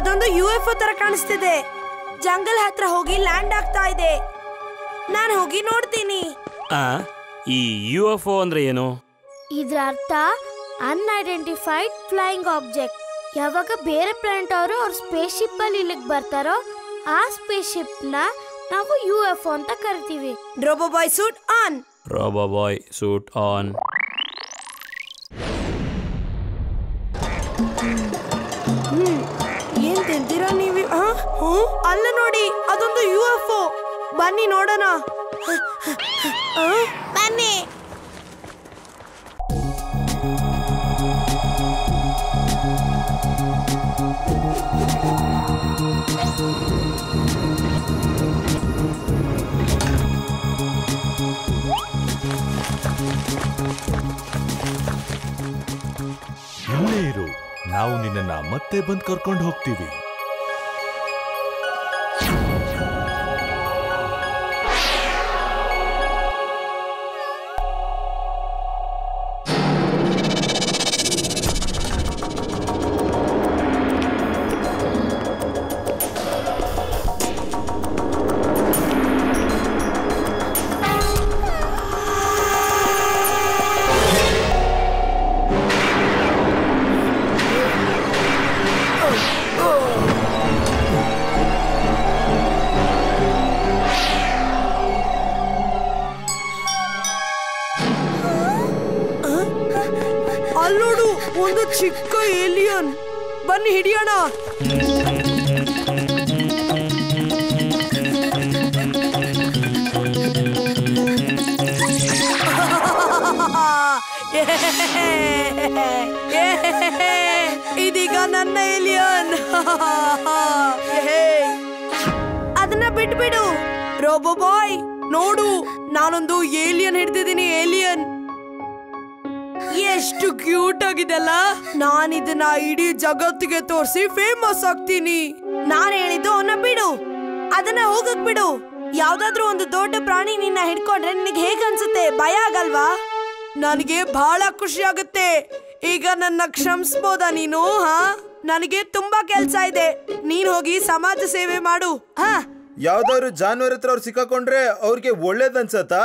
ಅದೊಂದು UFO ತರ ಕಾಣಿಸ್ತಿದೆ. ಜಂಗಲ್ ಹತ್ರ ಹೋಗಿ ಲ್ಯಾಂಡ್ ಆಗ್ತಾ ಇದೆ. ನಾನು ಹೋಗಿ ನೋಡ್ತೀನಿ. ಈ UFO ಅಂದ್ರೆ ಏನು? ಇದ್ರ ಅರ್ಥ ಅನ್ಐಡೆಂಟಿಫೈಡ್ ಫ್ಲೈಯಿಂಗ್ ಆಬ್ಜೆಕ್ಟ್. ಯಾವಾಗ ಬೇರೆ ಪ್ಲಾನೆಟ್ ಅವರು ಅವ್ರ ಸ್ಪೇಸ್ ಶಿಪ್ ಅಲ್ಲಿ ಇಲ್ಲಿಗೆ ಬರ್ತಾರೋ ಆ ಸ್ಪೇಸ್ ಶಿಪ್ ನ ನಾವು UFO ಅಂತ ಕರಿತೀವಿ. Robo boy suit on. Robo boy suit on. ಏನ್ ತಿಂತೀರಾ ನೀವು? ಅಲ್ಲ ನೋಡಿ, ಅದೊಂದು UFO. ಬನ್ನಿ ನೋಡೋಣ. ಬನ್ನಿ. ಇಲ್ಲೇ ಇರು, ನಾವು ನಿನ್ನನ್ನ ಮತ್ತೆ ಬಂದು ಕರ್ಕೊಂಡು ಹೋಗ್ತೀವಿ. ಅಲ್ಲೋಡು, ಒಂದು ಚಿಕ್ಕ ಏಲಿಯನ್. ಬನ್ನಿ ಹಿಡಿಯೋಣ. ಇದೀಗ ನನ್ನ ಏಲಿಯನ್. ಅದನ್ನ ಬಿಟ್ಬಿಡು. ರೋಬೋ ಬಾಯ್ ನೋಡು, ನಾನೊಂದು ಏಲಿಯನ್ ಹಿಡ್ದಿದ್ದೀನಿ. ಏಲಿಯನ್ ಎಷ್ಟು ಕ್ಯೂಟ್ ಆಗಿದೆಲ್ಲ. ನಾನಿದನ್ನ ಇಡೀ ಜಗತ್ತಿಗೆ ತೋರಿಸಿ ಫೇಮಸ್ ಆಗ್ತೀನಿ. ನಾನ್ ಹೇಳಿದ್ದು ಅವನ್ನ ಬಿಡು, ಅದನ್ನ ಹೋಗಕ್ ಬಿಡು. ಯಾವ್ದಾದ್ರು ಒಂದು ದೊಡ್ಡ ಪ್ರಾಣಿ ನಿನ್ನ ಹಿಡ್ಕೊಂಡ್ರೆ ನಿನಗೆ ಹೇಗನ್ಸುತ್ತೆ? ಭಯ ಆಗಲ್ವಾ? ನನಗೆ ಬಹಳ ಖುಷಿ ಆಗುತ್ತೆ. ಈಗ ನನ್ನ ಕ್ಷಮಿಸ್ಬೋದಾ ನೀನು? ನನಗೆ ತುಂಬಾ ಕೆಲ್ಸ ಇದೆ. ನೀನ್ ಹೋಗಿ ಸಮಾಜ ಸೇವೆ ಮಾಡು. ಯಾವ್ದಾದ್ರು ಜಾನುವಾರು ಹತ್ರ ಅವ್ರು ಸಿಕ್ಕಾಕೊಂಡ್ರೆ ಅವ್ರಿಗೆ ಒಳ್ಳೇದನ್ಸತ್ತಾ?